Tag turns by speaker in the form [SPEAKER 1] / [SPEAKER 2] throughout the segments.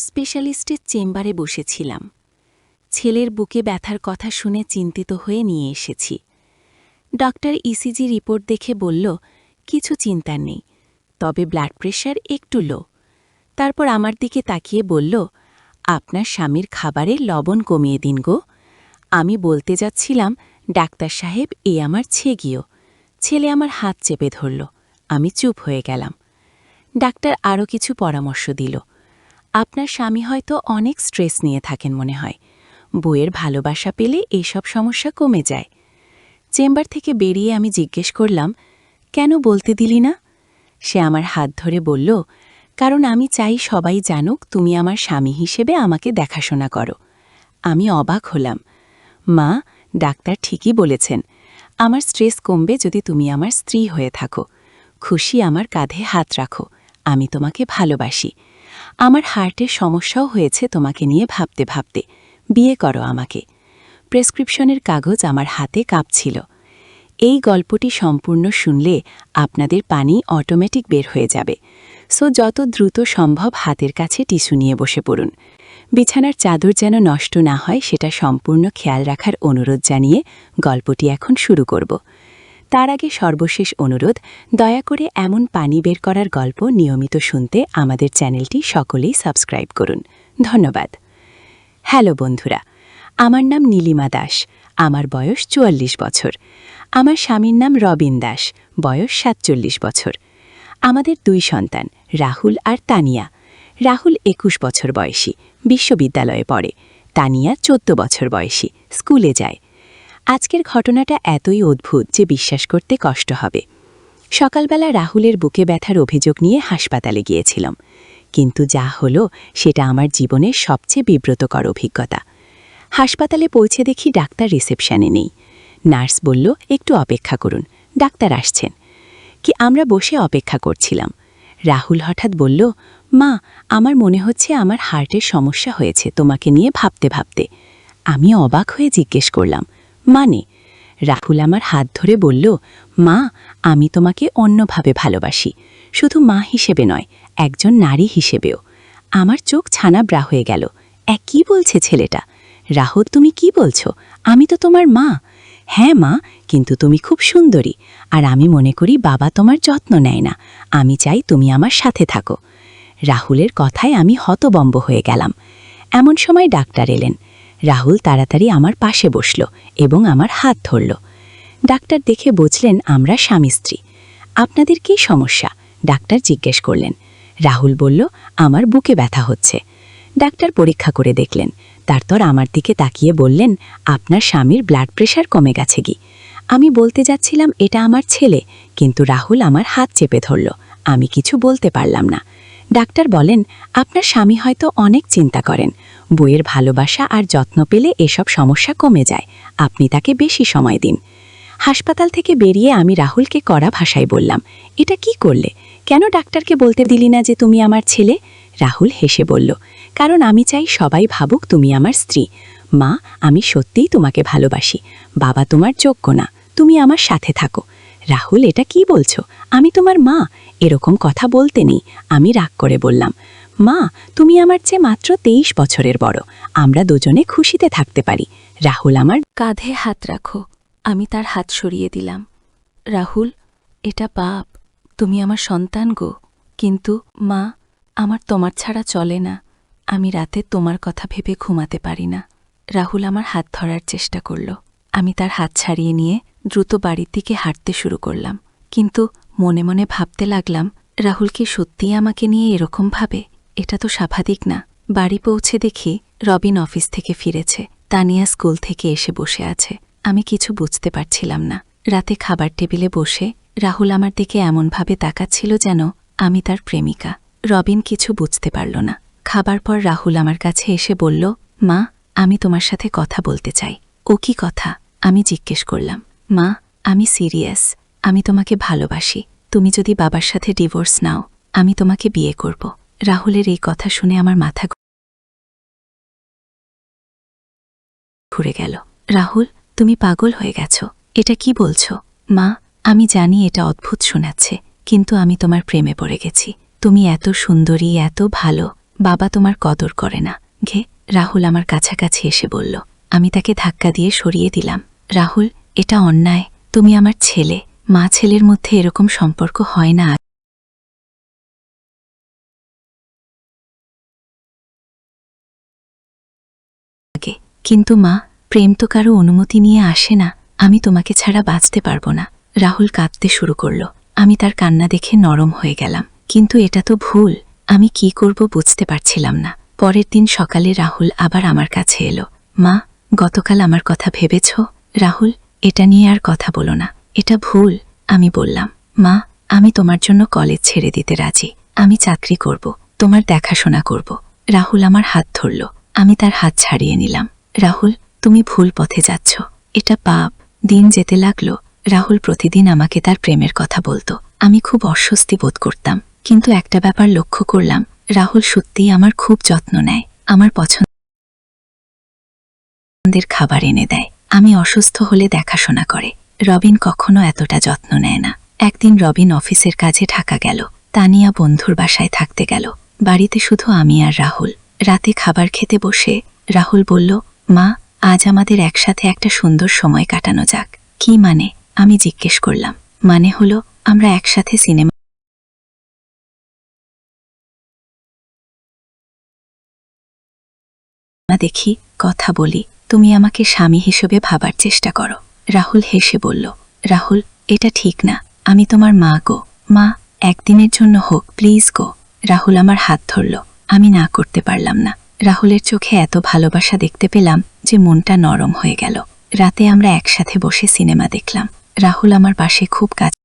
[SPEAKER 1] স্পেশালিস্টের চেম্বারে বসেছিলাম। ছেলের বুকে ব্যথার কথা শুনে চিন্তিত হয়ে নিয়ে এসেছি। ডক্টর ইসিজি রিপোর্ট দেখে বলল, কিছু চিন্তার নেই, তবে ব্লাড প্রেশার একটু লো। তারপর আমার দিকে তাকিয়ে বলল, আপনার স্বামীর খাবারে লবণ কমিয়ে দিন গো। আমি বলতে যাচ্ছিলাম, ডাক্তার সাহেব, এ আমার ছেগিও। ছেলে আমার হাত চেপে ধরল। আমি চুপ হয়ে গেলাম। ডাক্তার আরও কিছু পরামর্শ দিল। আপনার স্বামী হয়তো অনেক স্ট্রেস নিয়ে থাকেন মনে হয়। বইয়ের ভালোবাসা পেলে এইসব সমস্যা কমে যায়। চেম্বার থেকে বেরিয়ে আমি জিজ্ঞেস করলাম, কেন বলতে দিলি না? সে আমার হাত ধরে বলল, কারণ আমি চাই সবাই জানুক তুমি আমার স্বামী হিসেবে আমাকে দেখাশোনা করো। আমি অবাক হলাম। মা, ডাক্তার ঠিকই বলেছেন। আমার স্ট্রেস কমবে যদি তুমি আমার স্ত্রী হয়ে থাকো। খুশি আমার কাঁধে হাত রাখো। আমি তোমাকে ভালোবাসি। আমার হার্টের সমস্যাও হয়েছে তোমাকে নিয়ে ভাবতে ভাবতে। বিয়ে করো আমাকে। প্রেসক্রিপশনের কাগজ আমার হাতে কাঁপছিল। এই গল্পটি সম্পূর্ণ শুনলে আপনাদের পানি অটোমেটিক বের হয়ে যাবে। সো যত দ্রুত সম্ভব হাতের কাছে টিস্যু নিয়ে বসে পড়ুন। বিছানার চাদর যেন নষ্ট না হয় সেটা সম্পূর্ণ খেয়াল রাখার অনুরোধ জানিয়ে গল্পটি এখন শুরু করব। তার আগে সর্বশেষ অনুরোধ, দয়া করে এমন পানি বের করার গল্প নিয়মিত শুনতে আমাদের চ্যানেলটি সকলেই সাবস্ক্রাইব করুন। ধন্যবাদ। হ্যালো বন্ধুরা, আমার নাম নীলিমা দাস। আমার বয়স ৪৪ বছর। আমার স্বামীর নাম রবিন দাস, বয়স ৪৭ বছর। আমাদের ২ সন্তান, রাহুল আর তানিয়া। রাহুল ২১ বছর বয়সী, বিশ্ববিদ্যালয়ে পড়ে। তানিয়া ১৪ বছর বয়সী, স্কুলে যায়। আজকের ঘটনাটা এতই অদ্ভুত যে বিশ্বাস করতে কষ্ট হবে। সকালবেলা রাহুলের বুকে ব্যথার অভিযোগ নিয়ে হাসপাতালে গিয়েছিলাম। কিন্তু যা হলো সেটা আমার জীবনের সবচেয়ে বিব্রতকর অভিজ্ঞতা। হাসপাতালে পৌঁছে দেখি ডাক্তার রিসেপশনে নেই। নার্স বলল, একটু অপেক্ষা করুন, ডাক্তার আসছেন। কি আমরা বসে অপেক্ষা করছিলাম। রাহুল হঠাৎ বলল, মা, আমার মনে হচ্ছে আমার হার্টের সমস্যা হয়েছে তোমাকে নিয়ে ভাবতে ভাবতে। আমি অবাক হয়ে জিজ্ঞেস করলাম, মানে? রাহুল আমার হাত ধরে বলল, মা, আমি তোমাকে অন্যভাবে ভালোবাসি, শুধু মা হিসেবে নয়, একজন নারী হিসেবেও। আমার চোখ ছানাব্রা হয়ে গেল। কি বলছে ছেলেটা? রাহুল, তুমি কি বলছো? আমি তো তোমার মা। হ্যাঁ মা, কিন্তু তুমি খুব সুন্দরী, আর আমি মনে করি বাবা তোমার যত্ন নেয় না। আমি চাই তুমি আমার সাথে থাকো। রাহুলের কথায় আমি হতবম্ব হয়ে গেলাম। এমন সময় ডাক্তার এলেন। রাহুল তাড়াতাড়ি আমার পাশে বসল এবং আমার হাত ধরল। ডাক্তার দেখে বুঝলেন আমরা স্বামী স্ত্রী। আপনাদের কী সমস্যা? ডাক্তার জিজ্ঞেস করলেন। রাহুল বলল, আমার বুকে ব্যথা হচ্ছে। ডাক্তার পরীক্ষা করে দেখলেন। তারপর আমার দিকে তাকিয়ে বললেন, আপনার স্বামীর ব্লাড প্রেশার কমে গেছে কি? আমি বলতে যাচ্ছিলাম এটা আমার ছেলে, কিন্তু রাহুল আমার হাত চেপে ধরল। আমি কিছু বলতে পারলাম না। ডাক্তার বলেন, আপনার স্বামী হয়তো অনেক চিন্তা করেন। বইয়ের ভালোবাসা আর যত্ন পেলে এসব সমস্যা কমে যায়। আপনি তাকে বেশি সময় দিন। হাসপাতাল থেকে বেরিয়ে আমি রাহুলকে কড়া ভাষায় বললাম, এটা কি করলে? কেন ডাক্তারকে বলতে দিলি না যে তুমি আমার ছেলে? রাহুল হেসে বলল, কারণ আমি চাই সবাই ভাবুক তুমি আমার স্ত্রী। মা, আমি সত্যিই তোমাকে ভালোবাসি। বাবা তোমার যোগ্য না, তুমি আমার সাথে থাকো। রাহুল, এটা কি বলছো? আমি তোমার মা। এরকম কথা বলতে নেই। আমি রাগ করে বললাম, মা, তুমি আমার চেয়ে মাত্র ২৩ বছরের বড়। আমরা দুজনে খুশিতে থাকতে পারি। রাহুল আমার কাঁধে হাত রাখো। আমি তার হাত সরিয়ে দিলাম। রাহুল, এটা পাপ। তুমি আমার সন্তান গো। কিন্তু মা, আমার তোমার ছাড়া চলে না। আমি রাতে তোমার কথা ভেবে ঘুমাতে পারি না। রাহুল আমার হাত ধরার চেষ্টা করল। আমি তার হাত ছাড়িয়ে নিয়ে দ্রুত বাড়ির দিকে হাঁটতে শুরু করলাম। কিন্তু মনে মনে ভাবতে লাগলাম, রাহুল কি সত্যিই আমাকে নিয়ে এরকম ভাবে? এটা তো স্বাভাবিক না। বাড়ি পৌঁছে দেখি রবিন অফিস থেকে ফিরেছে। তানিয়া স্কুল থেকে এসে বসে আছে। আমি কিছু বুঝতে পারছিলাম না। রাতে খাবার টেবিলে বসে রাহুল আমার দিকে এমনভাবে তাকাচ্ছিল যেন আমি তার প্রেমিকা। রবিন কিছু বুঝতে পারল না। খাবার পর রাহুল আমার কাছে এসে বলল, মা, আমি তোমার সাথে কথা বলতে চাই। ও কি কথা? আমি জিজ্ঞেস করলাম। মা, আমি সিরিয়াস। আমি তোমাকে ভালোবাসি। তুমি যদি বাবার সাথে ডিভোর্স নাও, আমি তোমাকে বিয়ে করব। রাহুলের এই কথা শুনে আমার মাথা ঘুরে গেল। রাহুল, তুমি পাগল হয়ে গেছ। এটা কি বলছো? মা, আমি জানি এটা অদ্ভুত শোনাচ্ছে, কিন্তু আমি তোমার প্রেমে পড়ে গেছি। তুমি এত সুন্দরী, এত ভালো। বাবা তোমার কদর করে না। ঘে। রাহুল আমার কাছাকাছি এসে বলল। আমি তাকে ধাক্কা দিয়ে সরিয়ে দিলাম। রাহুল, এটা অন্যায়। তুমি আমার ছেলে। মা ছেলের মধ্যে এরকম সম্পর্ক হয় না আগে। কিন্তু মা, প্রেম তো কারো অনুমতি নিয়ে আসে না। আমি তোমাকে ছাড়া বাঁচতে পারবো না। রাহুল কাঁদতে শুরু করল। আমি তার কান্না দেখে নরম হয়ে গেলাম। কিন্তু এটা তো ভুল। আমি কি করব বুঝতে পারছিলাম না। পরের দিন সকালে রাহুল আবার আমার কাছে এলো। মা, গতকাল আমার কথা ভেবেছ? রাহুল, এটা নিয়ে আর কথা বলো না। এটা ভুল। আমি বললাম। মা, আমি তোমার জন্য কলেজ ছেড়ে দিতে রাজি। আমি চাকরি করব, তোমার দেখাশোনা করব। রাহুল আমার হাত ধরল। আমি তার হাত ছাড়িয়ে নিলাম। রাহুল, তুমি ভুল পথে যাচ্ছ। এটা পাপ। দিন যেতে লাগলো। রাহুল প্রতিদিন আমাকে তার প্রেমের কথা বলতো। আমি খুব অস্বস্তি বোধ করতাম। কিন্তু একটা ব্যাপার লক্ষ্য করলাম, রাহুল সত্যিই আমার খুব যত্ন নেয়। আমার পছন্দের খাবার এনে দেয়। আমি অসুস্থ হলে দেখাশোনা করে। রবিন কখনো এতটা যত্ন নেয় না। একদিন রবিন অফিসের কাজে ঢাকা গেল। তানিয়া বন্ধুর বাসায় থাকতে গেল। বাড়িতে শুধু আমি আর রাহুল। রাতে খাবার খেতে বসে রাহুল বলল, মা, আজ আমাদের একসাথে একটা সুন্দর সময় কাটানো যাক। কি মানে? আমি জিজ্ঞেস করলাম। মানে হলো, আমরা একসাথে সিনেমা দেখি, কথা বলি, তুমি আমাকে স্বামী হিসেবে ভাবার চেষ্টা করো। রাহুল হেসে বলল, রাহুল, এটা ঠিক না। আমি তোমার মা গো। মা, একদিনের জন্য হোক, প্লিজ গো। রাহুল আমার হাত ধরল। আমি না করতে পারলাম না। রাহুলের চোখে এত ভালোবাসা দেখতে পেলাম যে মনটা নরম হয়ে গেল। রাতে আমরা একসাথে বসে সিনেমা দেখলাম। রাহুল আমার পাশে খুব কাছে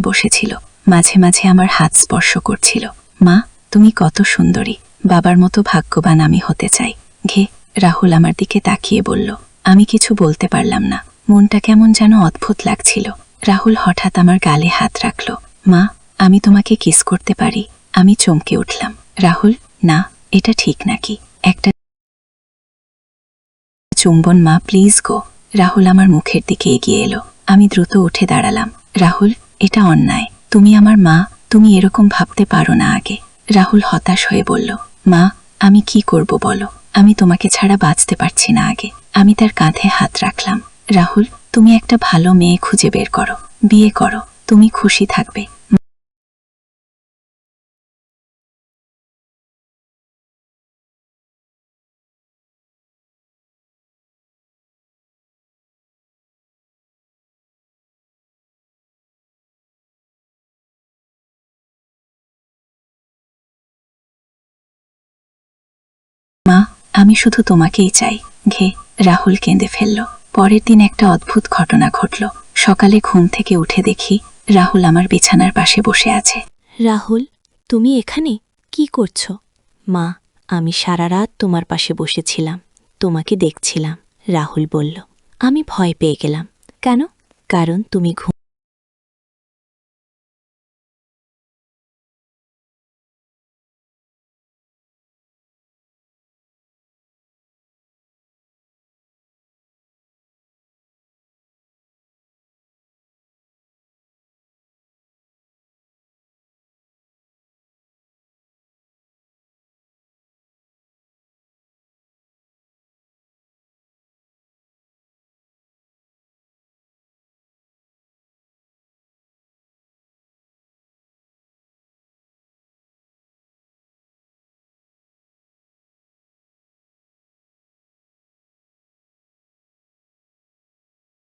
[SPEAKER 1] বসেছিল। মাঝে মাঝে আমার হাত স্পর্শ করছিল। মা, তুমি কত সুন্দরী। বাবার মতো ভাগ্যবান আমি হতে চাই। ঘে। রাহুল আমার দিকে তাকিয়ে বলল। আমি কিছু বলতে পারলাম না। মনটা কেমন যেন অদ্ভুত লাগছিল। রাহুল হঠাৎ আমার গালে হাত রাখল। মা, আমি তোমাকে কিস করতে পারি? আমি চমকে উঠলাম। রাহুল, না, এটা ঠিক নাকি? একটা চুম্বন মা, প্লিজ গো। রাহুল আমার মুখের দিকে এগিয়ে এলো। আমি দ্রুত উঠে দাঁড়ালাম। রাহুল, এটা অন্যায়। তুমি আমার মা, তুমি এরকম ভাবতে পারো না আগে। রাহুল হতাশ হয়ে বলল, মা, আমি কি করব বলো? আমি তোমাকে ছাড়া বাঁচতে পারছি না আগে। আমি তার কাঁধে হাত রাখলাম। রাহুল, তুমি একটা ভালো মেয়ে খুঁজে বের করো, বিয়ে করো, তুমি খুশি থাকবে। মা, আমি শুধু তোমাকেই চাই। ঘে। রাহুল কেঁদে ফেলল। পরের দিন একটা অদ্ভুত ঘটনা ঘটল। সকালে ঘুম থেকে উঠে দেখি রাহুল আমার বিছানার পাশে বসে আছে।
[SPEAKER 2] রাহুল, তুমি এখানে কি করছো? মা, আমি সারা রাত তোমার পাশে বসেছিলাম, তোমাকে দেখছিলাম। রাহুল বলল। আমি ভয় পেয়ে গেলাম। কেন? কারণ তুমি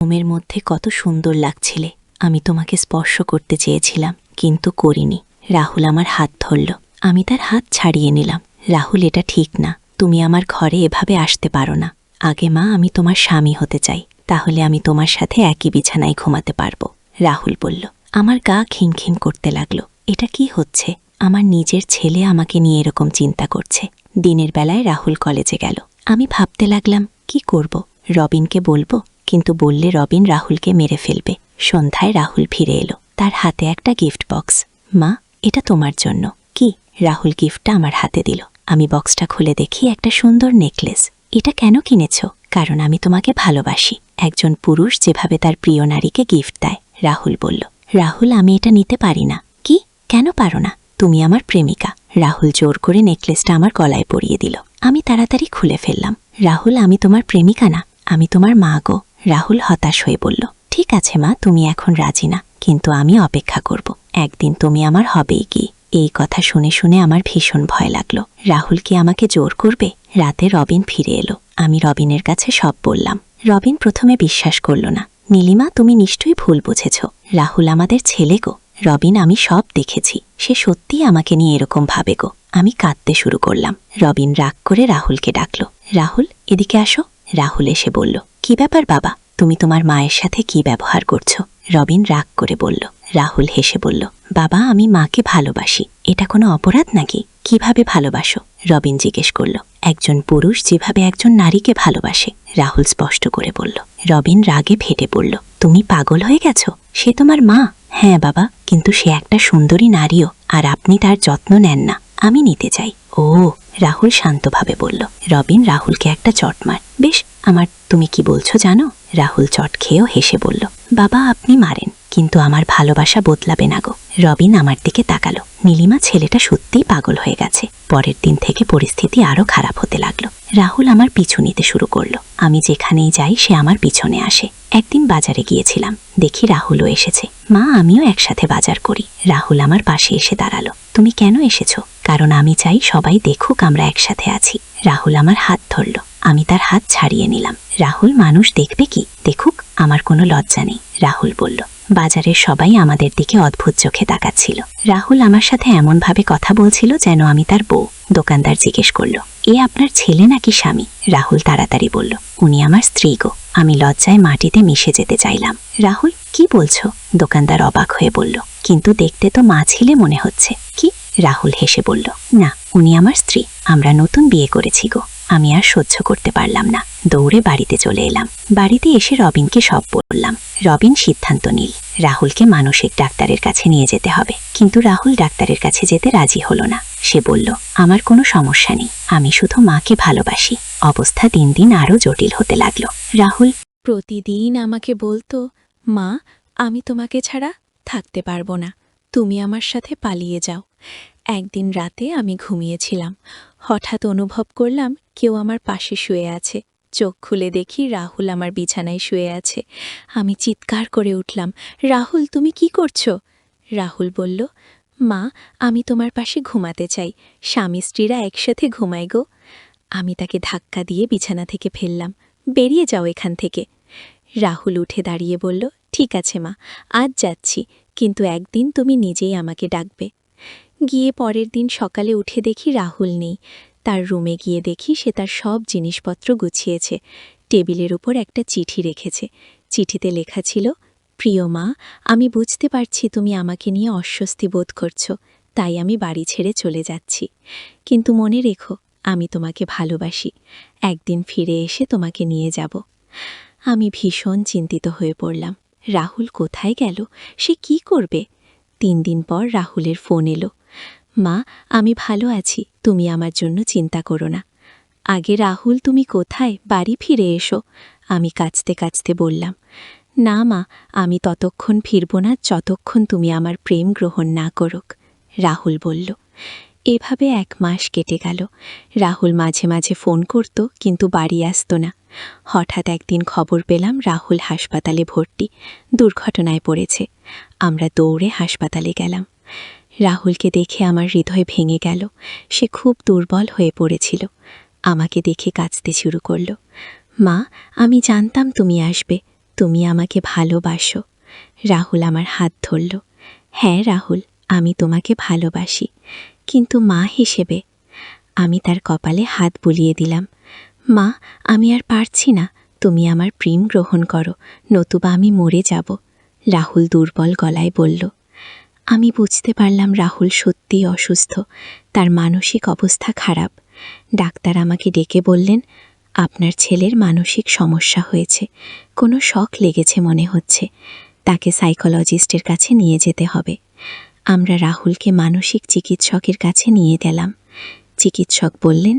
[SPEAKER 2] ঘুমের মধ্যে কত সুন্দর লাগছিলে। আমি তোমাকে স্পর্শ করতে চেয়েছিলাম, কিন্তু করিনি। রাহুল আমার হাত ধরল। আমি তার হাত ছাড়িয়ে নিলাম। রাহুল, এটা ঠিক না। তুমি আমার ঘরে এভাবে আসতে পারো না। আগে মা, আমি তোমার স্বামী হতে চাই। তাহলে আমি তোমার সাথে একই বিছানায় ঘুমাতে পারবো। রাহুল বলল। আমার গা খিনখিন করতে লাগলো। এটা কি হচ্ছে? আমার নিজের ছেলে আমাকে নিয়ে এরকম চিন্তা করছে। দিনের বেলায় রাহুল কলেজে গেল। আমি ভাবতে লাগলাম, কি করব? রবিনকে বলবো, কিন্তু বললে রবিন রাহুলকে মেরে ফেলবে। সন্ধ্যায় রাহুল ফিরে এলো। তার হাতে একটা গিফট বক্স। মা, এটা তোমার জন্য। কি? রাহুল গিফটটা আমার হাতে দিল। আমি বক্সটা খুলে দেখি একটা সুন্দর নেকলেস। এটা কেন কিনেছ? কারণ আমি তোমাকে ভালোবাসি। একজন পুরুষ যেভাবে তার প্রিয় নারীকে গিফট দেয়। রাহুল বলল। রাহুল, আমি এটা নিতে পারি না। কি? কেন পারো না? তুমি আমার প্রেমিকা। রাহুল জোর করে নেকলেসটা আমার গলায় পরিয়ে দিল। আমি তাড়াতাড়ি খুলে ফেললাম। রাহুল, আমি তোমার প্রেমিকা না, আমি তোমার মা গো। রাহুল হতাশ হয়ে বলল, ঠিক আছে মা, তুমি এখন রাজি না, কিন্তু আমি অপেক্ষা করব, একদিন তুমি আমার হবেই কি। এই কথা শুনে শুনে আমার ভীষণ ভয় লাগলো। রাহুল কি আমাকে জোর করবে? রাতে রবিন ফিরে এলো। আমি রবিনের কাছে সব বললাম। রবিন প্রথমে বিশ্বাস করল না। নীলিমা, তুমি নিশ্চয়ই ভুল বুঝেছ, রাহুল আমাদের ছেলে গো। রবিন, আমি সব দেখেছি, সে সত্যিই আমাকে নিয়ে এরকম ভাবে গো। আমি কাঁদতে শুরু করলাম। রবিন রাগ করে রাহুলকে ডাকল। রাহুল, এদিকে আসো। রাহুল এসে বলল, কি ব্যাপার বাবা, তুমি তোমার মায়ের সাথে কি ব্যবহার করছো? রবিন রাগ করে বলল। রাহুল হেসে বলল, বাবা, আমি মাকে ভালোবাসি, এটা কোনো অপরাধ নাকি? কিভাবে ভালোবাসো? রবিন জিজ্ঞেস করল। একজন পুরুষ যেভাবে একজন নারীকে ভালোবাসে, রাহুল স্পষ্ট করে বলল। রবিন রাগে ফেটে পড়ল, তুমি পাগল হয়ে গেছো? সে তোমার মা। হ্যাঁ বাবা, কিন্তু সে একটা সুন্দরী নারীও, আর আপনি তার যত্ন নেন না। আমি নিতে চাই। ও, রাহুল শান্তভাবে বলল। রবিন রাহুলকে একটা চট মার। বেশ, আমার তুমি কি বলছো জানো? রাহুল চট খেয়েও হেসে বলল, বাবা, আপনি মারেন, কিন্তু আমার ভালোবাসা বদলাবে না গো। রবিন আমার দিকে তাকালো। নীলিমা, ছেলেটা সত্যিই পাগল হয়ে গেছে। পরের দিন থেকে পরিস্থিতি আরও খারাপ হতে লাগলো। রাহুল আমার পিছু নিতে শুরু করলো। আমি যেখানেই যাই সে আমার পিছনে আসে। একদিন বাজারে গিয়েছিলাম, দেখি রাহুলও এসেছে। মা, আমিও একসাথে বাজার করি। রাহুল আমার পাশে এসে দাঁড়ালো। তুমি কেন এসেছো? কারণ আমি চাই সবাই দেখুক আমরা একসাথে আছি। রাহুল আমার হাত ধরল। আমি তার হাত ছাড়িয়ে নিলাম। রাহুল, মানুষ দেখবে কি? দেখুক, আমার কোনো লজ্জা নেই। রাহুল বলল। বাজারের সবাই আমাদের দিকে অদ্ভুত চোখে তাকাচ্ছিল। রাহুল আমার সাথে এমনভাবে কথা বলছিল যেন আমি তার বউ। দোকানদার জিজ্ঞেস করল, এ আপনার ছেলে নাকি স্বামী? রাহুল তাড়াতাড়ি বলল, উনি আমার স্ত্রী গো। আমি লজ্জায় মাটিতে মিশে যেতে চাইলাম। রাহুল, কি বলছো? দোকানদার অবাক হয়ে বলল, কিন্তু দেখতে তো মা ছেলে মনে হচ্ছে। কি? রাহুল হেসে বলল, না, উনি আমার স্ত্রী, আমরা নতুন বিয়ে করেছি গো। আমি আর সহ্য করতে পারলাম না, দৌড়ে বাড়িতে চলে এলাম। বাড়িতে এসে রবিনকে সব বললাম। রবিন সিদ্ধান্ত নিল রাহুলকে মানসিক ডাক্তারের কাছে নিয়ে যেতে হবে, কিন্তু রাহুল ডাক্তারের কাছে যেতে রাজি হলো না। সে বলল, আমার কোনো সমস্যা নেই, আমি শুধু মাকে ভালোবাসি। অবস্থা দিন দিন আরও জটিল হতে লাগলো। রাহুল
[SPEAKER 1] প্রতিদিন আমাকে বলতো, মা, আমি তোমাকে ছাড়া থাকতে পারবো না, তুমি আমার সাথে পালিয়ে যাও। একদিন রাতে আমি ঘুমিয়েছিলাম, হঠাৎ অনুভব করলাম কেউ আমার পাশে শুয়ে আছে। চোখ খুলে দেখি রাহুল আমার বিছানায় শুয়ে আছে। আমি চিৎকার করে উঠলাম, রাহুল, তুমি কি করছো? রাহুল বলল, মা, আমি তোমার পাশে ঘুমাতে চাই, স্বামী স্ত্রীরা একসাথে ঘুমাই গো। আমি তাকে ধাক্কা দিয়ে বিছানা থেকে ফেললাম, বেরিয়ে যাও এখান থেকে। রাহুল উঠে দাঁড়িয়ে বলল, ঠিক আছে মা, আজ যাচ্ছি, কিন্তু একদিন তুমি নিজেই আমাকে ডাকবে। গিয়ে পরের দিন সকালে উঠে দেখি রাহুল নেই। তার রুমে গিয়ে দেখি সে তার সব জিনিসপত্র গুছিয়েছে। টেবিলের উপর একটা চিঠি রেখেছে। চিঠিতে লেখা ছিল, প্রিয় মা, আমি বুঝতে পারছি তুমি আমাকে নিয়ে অস্বস্তি বোধ করছো, তাই আমি বাড়ি ছেড়ে চলে যাচ্ছি। কিন্তু মনে রেখো, আমি তোমাকে ভালোবাসি, একদিন ফিরে এসে তোমাকে নিয়ে যাব। আমি ভীষণ চিন্তিত হয়ে পড়লাম। রাহুল কোথায় গেল? সে কি করবে? 3 দিন পর রাহুলের ফোন এলো, মা, আমি ভালো আছি, তুমি আমার জন্য চিন্তা করো না। আগে রাহুল, তুমি কোথায়? বাড়ি ফিরে এসো। আমি কাঁদতে কাঁদতে বললাম, না মা, আমি ততক্ষণ ফিরব না যতক্ষণ তুমি আমার প্রেম গ্রহণ না করুক। রাহুল বলল। এভাবে 1 মাস কেটে গেল। রাহুল মাঝে মাঝে ফোন করত, কিন্তু বাড়ি আসতো না। হঠাৎ একদিন খবর পেলাম রাহুল হাসপাতালে ভর্তি, দুর্ঘটনায় পড়েছে। আমরা দৌড়ে হাসপাতালে গেলাম। রাহুলকে দেখে আমার হৃদয় ভেঙে গেল। সে খুব দুর্বল হয়ে পড়েছিল। আমাকে দেখে কাঁদতে শুরু করল। মা, আমি জানতাম তুমি আসবে, তুমি আমাকে ভালোবাসো। রাহুল আমার হাত ধরল। হ্যাঁ রাহুল, আমি তোমাকে ভালোবাসি, কিন্তু মা হিসেবে। আমি তার কপালে হাত বুলিয়ে দিলাম। মা, আমি আর পারছি না, তুমি আমার প্রেম গ্রহণ করো, নতুবা আমি মরে যাব। রাহুল দুর্বল গলায় বলল। আমি বুঝতে পারলাম রাহুল সত্যিই অসুস্থ, তার মানসিক অবস্থা খারাপ। ডাক্তার আমাকে ডেকে বললেন, আপনার ছেলের মানসিক সমস্যা হয়েছে, কোনো শক লেগেছে মনে হচ্ছে, তাকে সাইকোলজিস্টের কাছে নিয়ে যেতে হবে। আমরা রাহুলকে মানসিক চিকিৎসকের কাছে নিয়ে গেলাম। চিকিৎসক বললেন,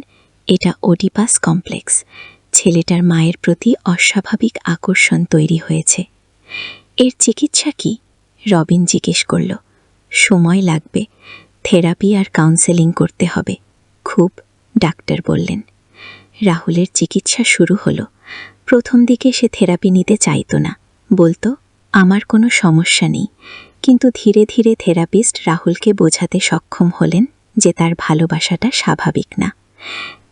[SPEAKER 1] এটা ওডিপাস কমপ্লেক্স, ছেলেটার মায়ের প্রতি অস্বাভাবিক আকর্ষণ তৈরি হয়েছে। এর চিকিৎসা কি? রবিন জিজ্ঞেস করল। সময় লাগবে, থেরাপি আর কাউন্সেলিং করতে হবে খুব, ডাক্তার বললেন। রাহুলের চিকিৎসা শুরু হলো। প্রথম দিকে সে থেরাপি নিতে চাইতো না, বলতো আমার কোনো সমস্যা নেই। কিন্তু ধীরে ধীরে থেরাপিস্ট রাহুলকে বোঝাতে সক্ষম হলেন যে তার ভালোবাসাটা স্বাভাবিক না।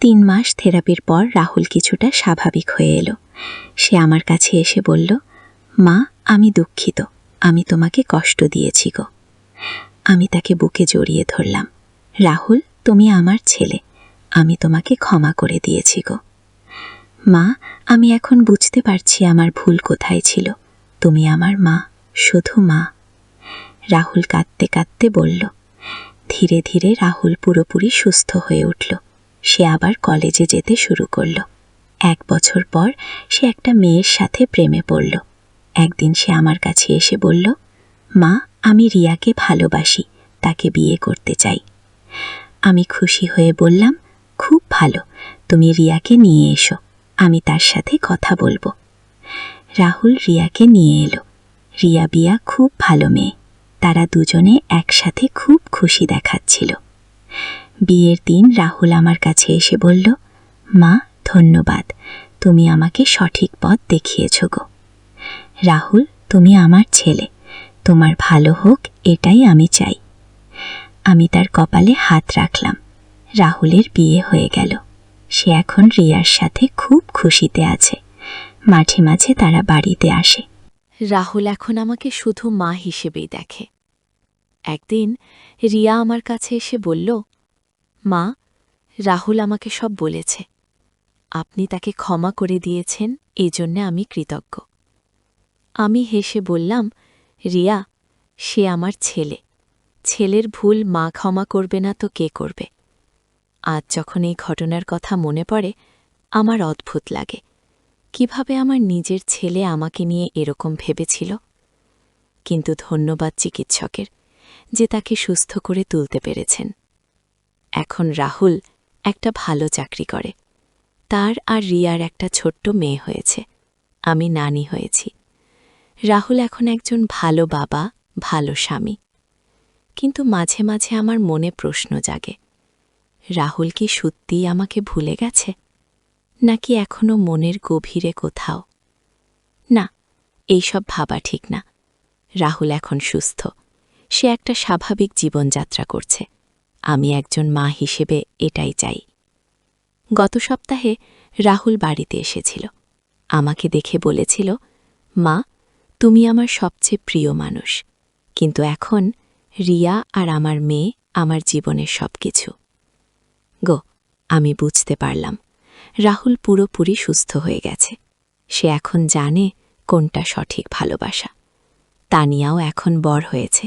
[SPEAKER 1] 3 মাস থেরাপির পর রাহুল কিছুটা স্বাভাবিক হয়ে এলো। সে আমার কাছে এসে বলল, মা আমি দুঃখিত, আমি তোমাকে কষ্ট দিয়েছি গো। আমি তাকে বুকে জড়িয়ে ধরলাম। রাহুল তুমি আমার ছেলে, আমি তোমাকে ক্ষমা করে দিয়েছি গো। মা আমি এখন বুঝতে পারছি আমার ভুল কোথায় ছিল, তুমি আমার মা, শুধু মা। রাহুল কাঁদতে কাঁদতে বলল। ধীরে ধীরে রাহুল পুরোপুরি সুস্থ হয়ে উঠল। সে আবার কলেজে যেতে শুরু করল। 1 বছর পর সে একটা মেয়ের সাথে প্রেমে পড়ল। একদিন সে আমার কাছে এসে বলল, মা আমি রিয়াকে ভালোবাসি, তাকে বিয়ে করতে চাই। আমি খুশি হয়ে বললাম, খুব ভালো, তুমি রিয়াকে নিয়ে এসো, আমি তার সাথে কথা বলবো। রাহুল রিয়াকে নিয়ে এলো। রিয়া বিয়া খুব ভালো মেয়ে, তারা দুজনে একসাথে খুব খুশি দেখাচ্ছিল। বিয়ের দিন রাহুল আমার কাছে এসে বলল, মা ধন্যবাদ, তুমি আমাকে সঠিক পথ দেখিয়েছ গো। রাহুল তুমি আমার ছেলে, তোমার ভালো হোক এটাই আমি চাই। আমি তার কপালে হাত রাখলাম। রাহুলের বিয়ে হয়ে গেল। সে এখন রিয়ার সাথে খুব খুশিতে আছে। মাঝে মাঝে তারা বাড়িতে আসে।
[SPEAKER 2] রাহুল এখন আমাকে শুধু মা হিসেবেই দেখে। একদিন রিয়া আমার কাছে এসে বলল, মা রাহুল আমাকে সব বলেছে, আপনি তাকে ক্ষমা করে দিয়েছেন, এজন্যে আমি কৃতজ্ঞ। আমি হেসে বললাম, রিয়া সে আমার ছেলে, ছেলের ভুল মা ক্ষমা করবে না তো কে করবে। আজ যখন এই ঘটনার কথা মনে পড়ে আমার অদ্ভুত লাগে, কিভাবে আমার নিজের ছেলে আমাকে নিয়ে এরকম ভেবেছিল। কিন্তু ধন্যবাদ চিকিৎসকের যে তাকে সুস্থ করে তুলতে পেরেছেন। এখন রাহুল একটা ভালো চাকরি করে, তার আর রিয়ার একটা ছোট্ট মেয়ে হয়েছে, আমি নানি হয়েছি। রাহুল এখন একজন ভালো বাবা, ভালো স্বামী। কিন্তু মাঝে মাঝে আমার মনে প্রশ্ন জাগে, রাহুল কি সত্যিই আমাকে ভুলে গেছে, নাকি এখনো মনের গভীরে কোথাও? না, এইসব ভাবা ঠিক না। রাহুল এখন সুস্থ, সে একটা স্বাভাবিক জীবনযাত্রা করছে। আমি একজন মা হিসেবে এটাই চাই। গত সপ্তাহে রাহুল বাড়িতে এসেছিল। আমাকে দেখে বলেছিল, মা তুমি আমার সবচেয়ে প্রিয় মানুষ, কিন্তু এখন রিয়া আর আমার মেয়ে আমার জীবনের সব কিছু গো। আমি বুঝতে পারলাম রাহুল পুরোপুরি সুস্থ হয়ে গেছে। সে এখন জানে কোনটা সঠিক ভালোবাসা। তানিয়াও এখন বড় হয়েছে,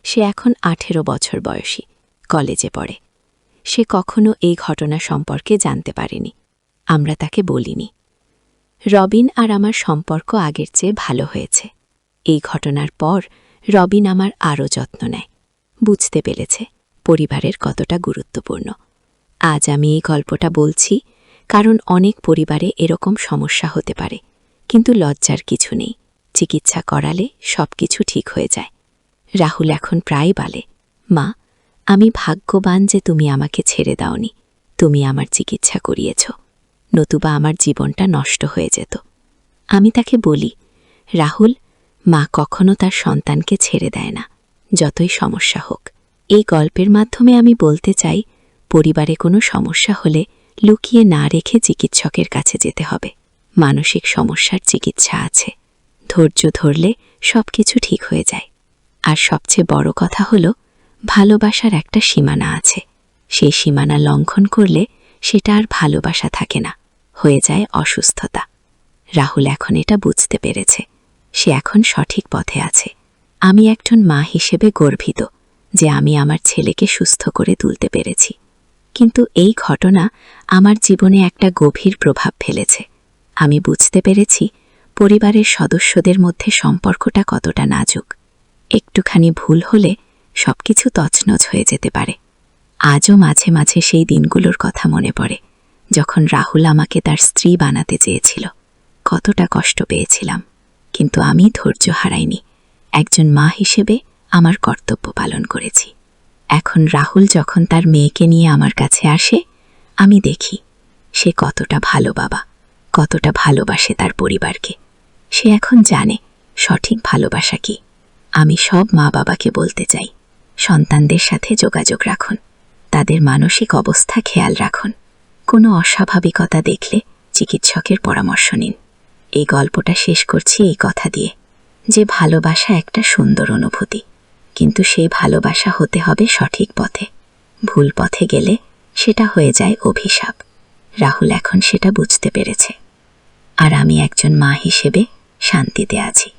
[SPEAKER 2] সে এখন 18 বছর বয়সী, কলেজে পড়ে। সে কখনো এই ঘটনা সম্পর্কে জানতে পারেনি, আমরা তাকে বলিনি। রবিন আর আমার সম্পর্ক আগের চেয়ে ভালো হয়েছে। এই ঘটনার পর রবিন আমার আরও যত্ন নেয়, বুঝতে পেরেছে পরিবারের কতটা গুরুত্বপূর্ণ। আজ আমি এই গল্পটা বলছি কারণ অনেক পরিবারে এরকম সমস্যা হতে পারে, কিন্তু লজ্জার কিছু নেই, চিকিৎসা করালে সব কিছু ঠিক হয়ে যায়। রাহুল এখন প্রায় বলে, মা আমি ভাগ্যবান যে তুমি আমাকে ছেড়ে দাওনি, তুমি আমার চিকিৎসা করিয়েছ, নতুবা আমার জীবনটা নষ্ট হয়ে যেত। আমি তাকে বলি, রাহুল মা কখনো তার সন্তানকে ছেড়ে দেয় না, যতই সমস্যা হোক। এই গল্পের মাধ্যমে আমি বলতে চাই, পরিবারে কোনো সমস্যা হলে লুকিয়ে না রেখে চিকিৎসকের কাছে যেতে হবে। মানসিক সমস্যার চিকিৎসা আছে, ধৈর্য ধরলে সব কিছু ঠিক হয়ে যায়। আর সবচেয়ে বড় কথা হলো, ভালোবাসার একটা সীমানা আছে, সেই সীমানা লঙ্ঘন করলে সেটা আর ভালোবাসা থাকে না, হয়ে যায় অসুস্থতা। রাহুল এখন এটা বুঝতে পেরেছে, সে এখন সঠিক পথে আছে। আমি একজন মা হিসেবে গর্বিত যে আমি আমার ছেলেকে সুস্থ করে তুলতে পেরেছি। কিন্তু এই ঘটনা আমার জীবনে একটা গভীর প্রভাব ফেলেছে। আমি বুঝতে পেরেছি পরিবারের সদস্যদের মধ্যে সম্পর্কটা কতটা নাজুক। একটুখানি ভুল হলে সবকিছু তছনছ হয়ে যেতে পারে। আজও মাঝে মাঝে সেই দিনগুলোর কথা মনে পড়ে, যখন রাহুল আমাকে তার স্ত্রী বানাতে চেয়েছিল। কতটা কষ্ট পেয়েছিলাম, কিন্তু আমি ধৈর্য হারাইনি। একজন মা হিসেবে আমার কর্তব্য পালন করেছি। এখন রাহুল যখন তার মেয়েকে নিয়ে আমার কাছে আসে, আমি দেখি সে কতটা ভালো বাবা, কতটা ভালোবাসে তার পরিবারকে। সে এখন জানে সঠিক ভালোবাসা কি। আমি সব মা বাবাকে বলতে চাই, সন্তানদের সাথে যোগাযোগ রাখুন, তাদের মানসিক অবস্থা খেয়াল রাখুন। কোনো অস্বাভাবিকতা দেখলে চিকিৎসকের পরামর্শ নিন। এই গল্পটা শেষ করছি এই কথা দিয়ে যে ভালোবাসা একটা সুন্দর অনুভূতি, কিন্তু সেই ভালোবাসা হতে হবে সঠিক পথে। ভুল পথে গেলে সেটা হয়ে যায় অভিশাপ। রাহুল এখন সেটা বুঝতে পেরেছে, আর আমি একজন মা হিসেবে শান্তিতে আছি।